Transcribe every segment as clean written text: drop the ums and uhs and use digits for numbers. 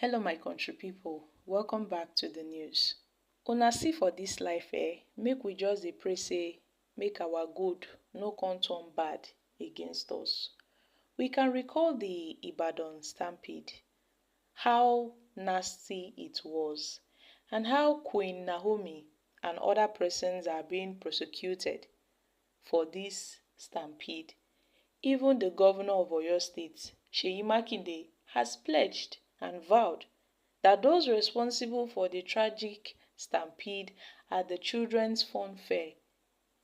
Hello my country people, welcome back to the news. Una see for dis life make we just dey pray say make our good no come turn bad against us. We can recall the Ibadan Stampede, how nasty it was, and how Queen Naomi and other persons are being prosecuted for this stampede. Even the governor of Oyo State, Seyi Makinde, has pledged and vowed that those responsible for the tragic stampede at the Children's Fun Fair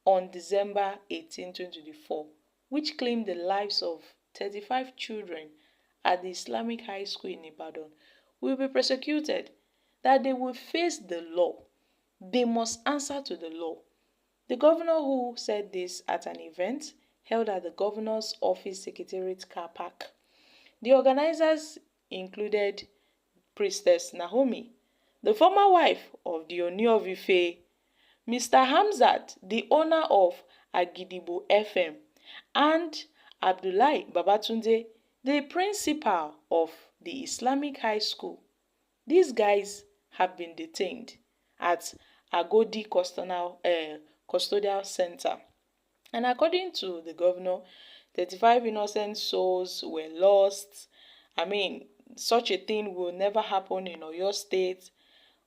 on December 18, 2024, which claimed the lives of 35 children at the Islamic High School in Ibadan, will be prosecuted, that they will face the law. They must answer to the law. The governor, who said this at an event held at the governor's office secretariat car park. The organizers included Priestess Naomi, the former wife of the Ooni-Ife, Mr. Hamzat, the owner of Agidigbo FM, and Abdullahi Babatunde, the principal of the Islamic High School. These guys have been detained at Agodi Custodial Center. And according to the governor, 35 innocent souls were lost. Such a thing will never happen in Oyo State.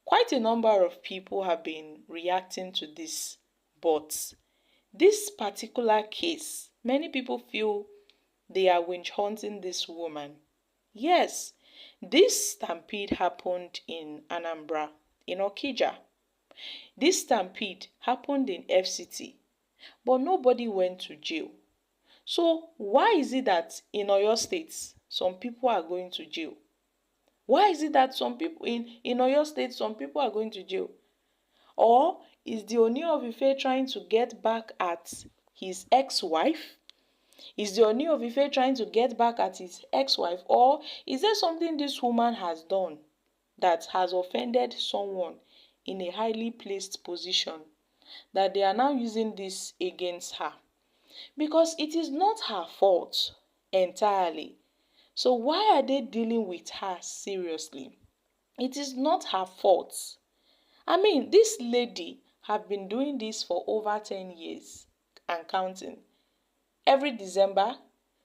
Quite a number of people have been reacting to this. But this particular case, many people feel they are witch hunting this woman. Yes, this stampede happened in Anambra, in Okija. This stampede happened in FCT, but nobody went to jail. So why is it that in Oyo State, some people are going to jail? Why is it that some people in Oyo State, some people are going to jail? Or is the Ooni-Ife trying to get back at his ex-wife? Is the Ooni-Ife trying to get back at his ex-wife? Or is there something this woman has done that has offended someone in a highly placed position, that they are now using this against her? Because it is not her fault entirely. So why are they dealing with her seriously? It is not her fault. This lady have been doing this for over 10 years and counting. Every December,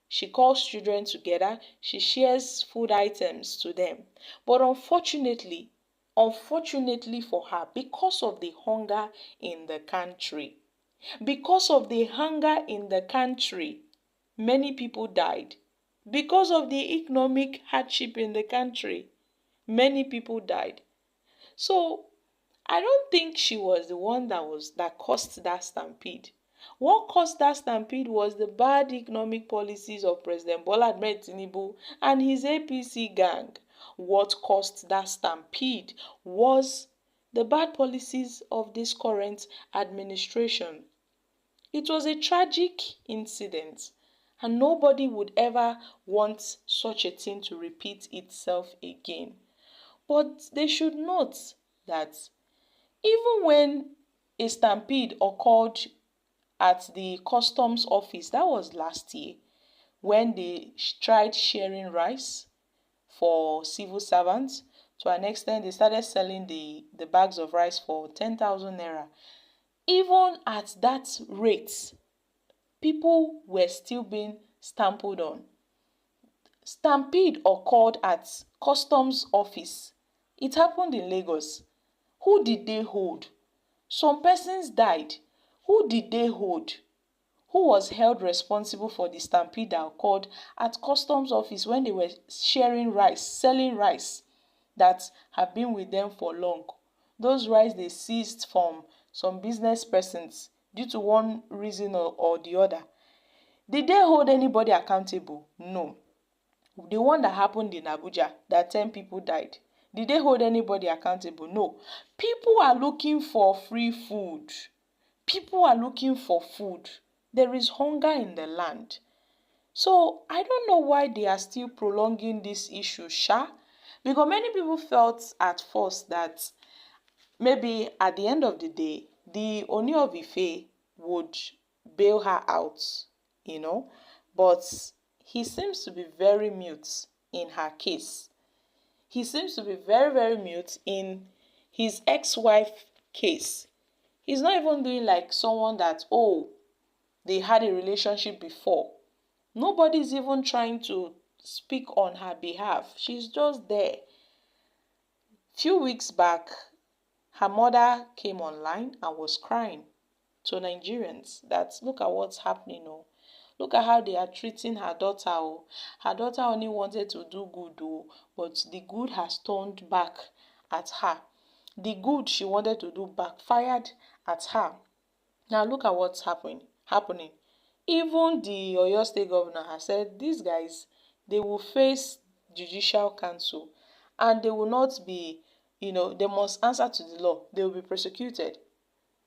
she calls children together, she shares food items to them. But unfortunately for her, because of the hunger in the country, many people died. Because of the economic hardship in the country, many people died. So I don't think she was the one that caused that stampede. What caused that stampede was the bad economic policies of President Bola Ahmed Tinubu and his APC gang. What caused that stampede was the bad policies of this current administration. It was a tragic incident, and nobody would ever want such a thing to repeat itself again. But they should note that even when a stampede occurred at the customs office, that was last year, when they tried sharing rice for civil servants. To an extent, they started selling the bags of rice for 10,000 naira. Even at that rate, people were still being stampled on. Stampede occurred at customs office. It happened in Lagos. Who did they hold? Some persons died. Who did they hold? Who was held responsible for the stampede that occurred at customs office when they were sharing rice, selling rice that have been with them for long? Those rice they seized from some business persons due to one reason or the other. Did they hold anybody accountable? No. The one that happened in Abuja, that 10 people died. Did they hold anybody accountable? No. People are looking for free food. People are looking for food. There is hunger in the land. So I don't know why they are still prolonging this issue, because many people felt at first that maybe at the end of the day, the Ooni-Ife would bail her out, but he seems to be very mute in her case. he seems to be very, very mute in his ex-wife case. He's not even doing like someone that, oh, they had a relationship before. Nobody's even trying to speak on her behalf. She's just there. Few weeks back, her mother came online and was crying to Nigerians that look at what's happening. Oh, look at how they are treating her daughter. Oh, her daughter only wanted to do good, oh, but the good has turned back at her. The good she wanted to do backfired at her. Now look at what's happening. Even the Oyo State governor has said these guys, they will face judicial council and they will not be, they must answer to the law. They will be prosecuted.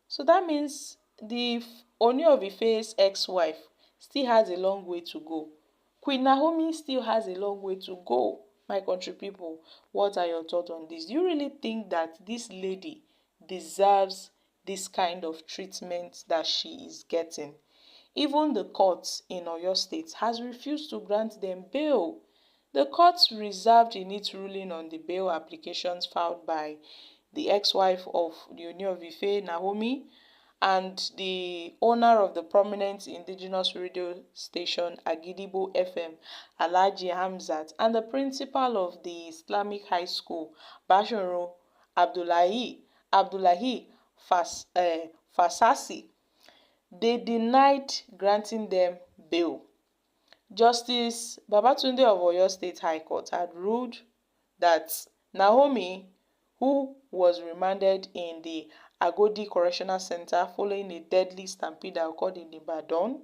So that means the Ooni of Ife's ex-wife still has a long way to go. Queen Naomi still has a long way to go. My country people, what are your thoughts on this? Do you really think that this lady deserves this kind of treatment that she is getting? Even the courts in Oyo State has refused to grant them bail. The courts reserved in its ruling on the bail applications filed by the ex-wife of the Ooni of Ife, Naomi, and the owner of the prominent indigenous radio station Agidigbo FM, Alhaji Hamzat, and the principal of the Islamic High School, Bashorun Abdullahi Fasasi. They denied granting them bail. Justice Babatunde of Oyo State High Court had ruled that Naomi, who was remanded in the Agodi Correctional Center following a deadly stampede that occurred in Ibadan,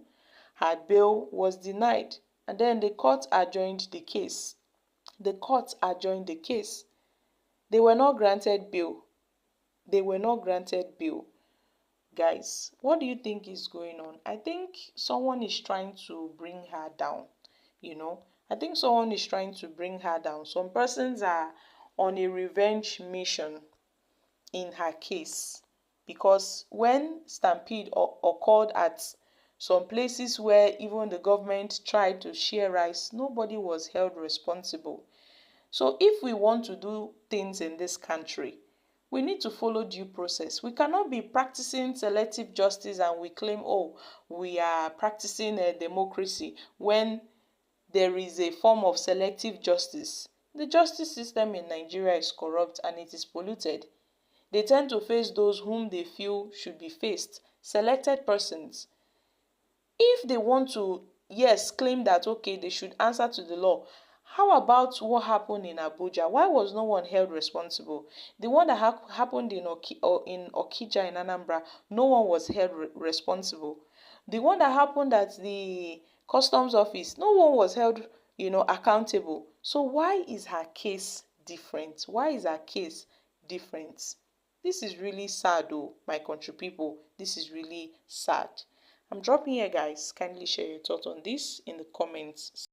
her bail was denied, and then the court adjourned the case. The court adjourned the case. They were not granted bail. They were not granted bail. Guys, what do you think is going on? I think someone is trying to bring her down. I think someone is trying to bring her down. Some persons are on a revenge mission in her case, because when stampede occurred at some places where even the government tried to share rice, nobody was held responsible. So if we want to do things in this country, we need to follow due process. We cannot be practicing selective justice and we claim, oh, we are practicing a democracy when there is a form of selective justice. The justice system in Nigeria is corrupt and it is polluted. They tend to face those whom they feel should be faced, selected persons. If they want to, yes, claim that, okay, they should answer to the law, how about what happened in Abuja? Why was no one held responsible? The one that happened in Okija in Anambra, no one was held responsible. The one that happened at the customs office, no one was held, accountable. So why is her case different? Why is her case different? This is really sad, oh, my country people. This is really sad. I'm dropping here, guys. Kindly share your thoughts on this in the comments.